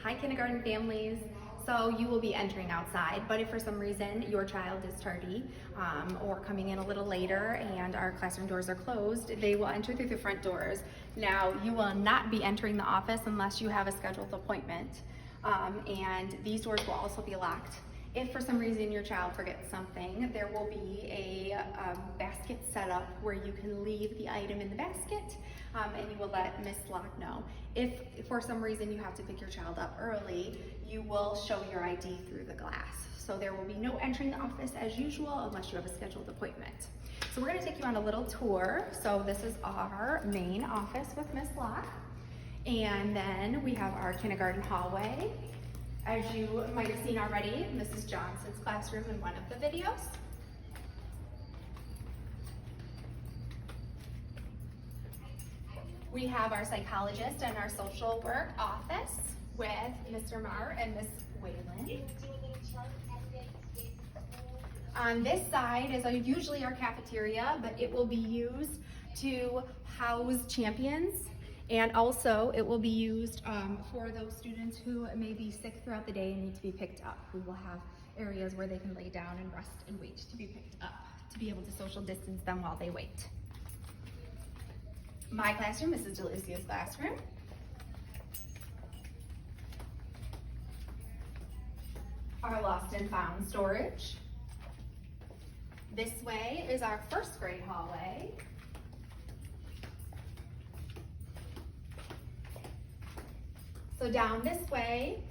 Hi kindergarten families. So you will be entering outside, but if for some reason your child is tardy or coming in a little later and our classroom doors are closed, they will enter through the front doors. Now you will not be entering the office unless you have a scheduled appointment, and these doors will also be locked. If for some reason your child forgets something, there will be a basket set up where you can leave the item in the basket, and you will let Miss Locke know. If for some reason you have to pick your child up early, you will show your ID through the glass. So there will be no entering the office as usual unless you have a scheduled appointment. So we're gonna take you on a little tour. So this is our main office with Miss Locke. And then we have our kindergarten hallway. As you might have seen already, Mrs. Johnson's classroom in one of the videos. We have our psychologist and our social work office with Mr. Marr and Miss Whalen. On this side is usually our cafeteria, but it will be used to house champions. And also it will be used for those students who may be sick throughout the day and need to be picked up. We will have areas where they can lay down and rest and wait to be picked up, to be able to social distance them while they wait. My classroom, Mrs. DeLucia's classroom. Our lost and found storage. This way is our first grade hallway. So down this way,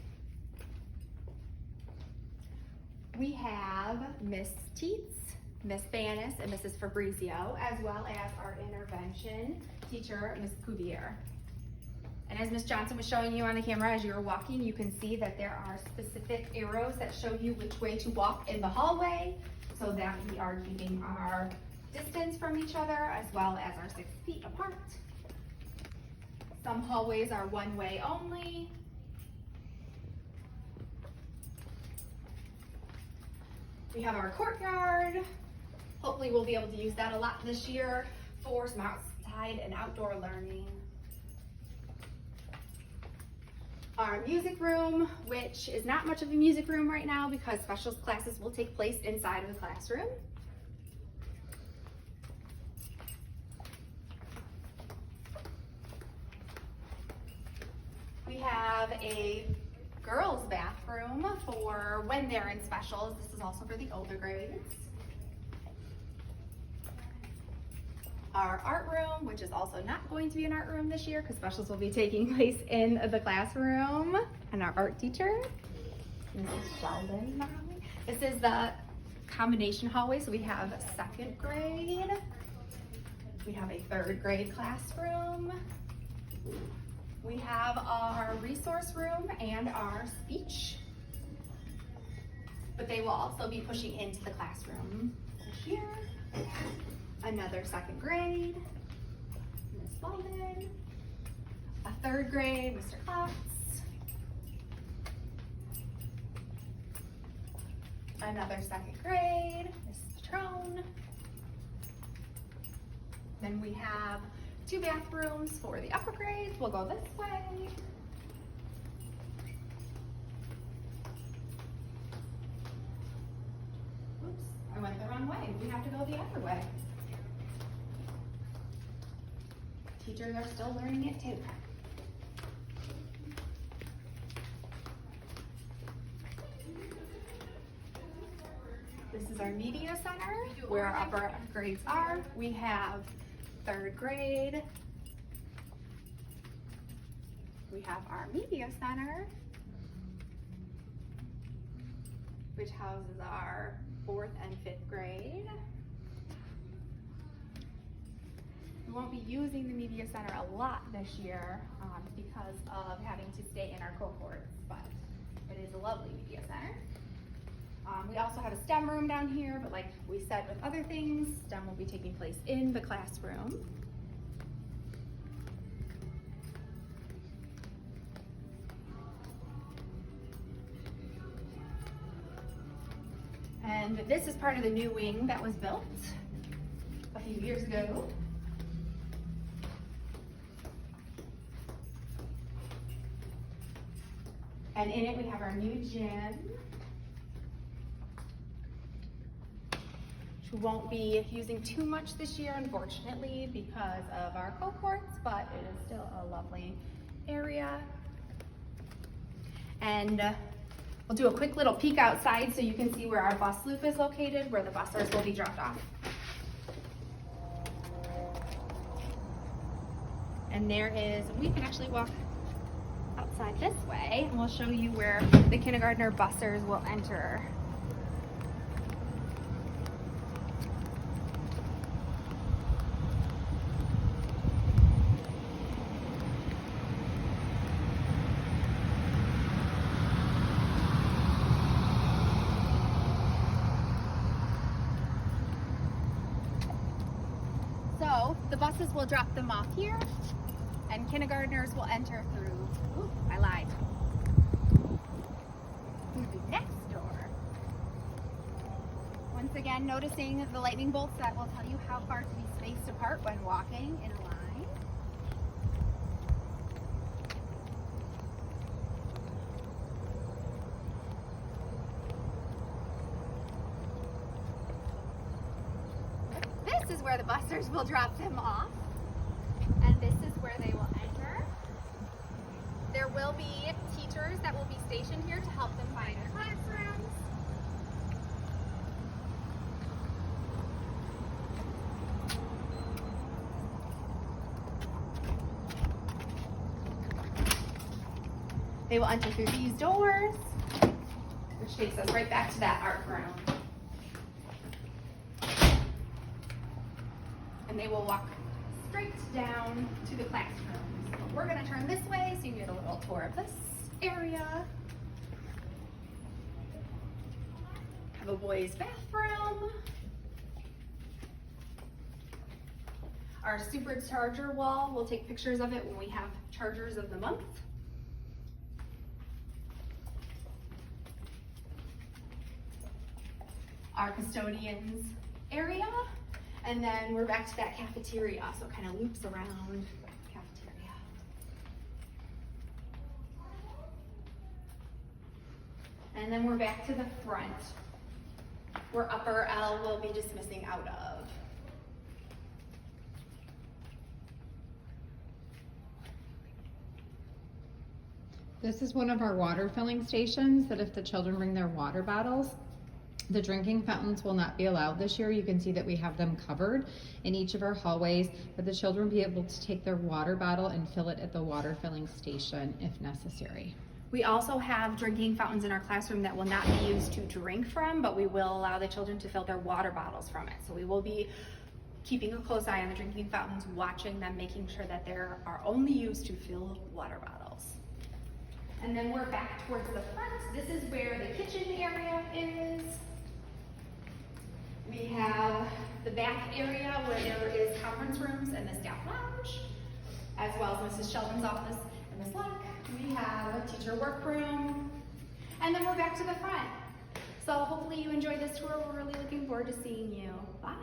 we have Miss Teets, Miss Banis, and Mrs. Fabrizio, as well as our intervention teacher, Miss Cuvier. And as Miss Johnson was showing you on the camera as you were walking, you can see that there are specific arrows that show you which way to walk in the hallway so that we are keeping our distance from each other as well as our 6 feet apart. Some hallways are one way only. We have our courtyard. Hopefully we'll be able to use that a lot this year for some outside and outdoor learning. Our music room, which is not much of a music room right now because special classes will take place inside of the classroom. We have a girls' bathroom for when they're in specials. This is also for the older grades. Our art room, which is also not going to be an art room this year because specials will be taking place in the classroom. And our art teacher, Mrs. Sheldon. This is the combination hallway, so we have a 2nd grade. We have a 3rd grade classroom. We have our resource room and our speech, but they will also be pushing into the classroom here. Another 2nd grade, Miss Walden. A 3rd grade, Mr. Klotz. Another 2nd grade, Miss Patrone. Then we have 2 bathrooms for the upper grades. We'll go this way. Oops, I went the wrong way. We have to go the other way. Teachers are still learning it too. This is our media center where our upper grades are. We have 3rd grade. We have our media center, which houses our 4th and 5th grade. We won't be using the media center a lot this year because of having to stay in our cohorts, but it is a lovely media center. We also have a STEM room down here, but like we said with other things, STEM will be taking place in the classroom. And this is part of the new wing that was built a few years ago. And in it we have our new gym, which we won't be using too much this year, unfortunately, because of our cohorts, but it is still a lovely area. And we'll do a quick little peek outside so you can see where our bus loop is located, where the busers will be dropped off. And we can actually walk outside this way, and we'll show you where the kindergartner busers will enter. So the buses will drop them off here, and kindergartners will enter through, I lied, through the next door. Once again, noticing the lightning bolts that will tell you how far to be spaced apart when walking in a line. This is where the busers will drop them off. And this is where they will enter. There will be teachers that will be stationed here to help them find their classrooms. They will enter through these doors, which takes us right back to that art room. And they will walk straight down to the classrooms. We're going to turn this way so you can get a little tour of this area. Have a boys' bathroom. Our supercharger wall, we'll take pictures of it when we have chargers of the month. Our custodians area. And then we're back to that cafeteria, so it kind of loops around cafeteria. And then we're back to the front, where upper L will be dismissing out of. This is one of our water filling stations that if the children bring their water bottles, the drinking fountains will not be allowed this year. You can see that we have them covered in each of our hallways, but the children will be able to take their water bottle and fill it at the water filling station if necessary. We also have drinking fountains in our classroom that will not be used to drink from, but we will allow the children to fill their water bottles from it. So we will be keeping a close eye on the drinking fountains, watching them, making sure that they are only used to fill water bottles. And then we're back towards the front. This is where the kitchen area is. We have the back area where there is conference rooms and the staff lounge, as well as Mrs. Sheldon's office and Ms. Luck. We have a teacher workroom, and then we're back to the front. So hopefully you enjoyed this tour. We're really looking forward to seeing you. Bye.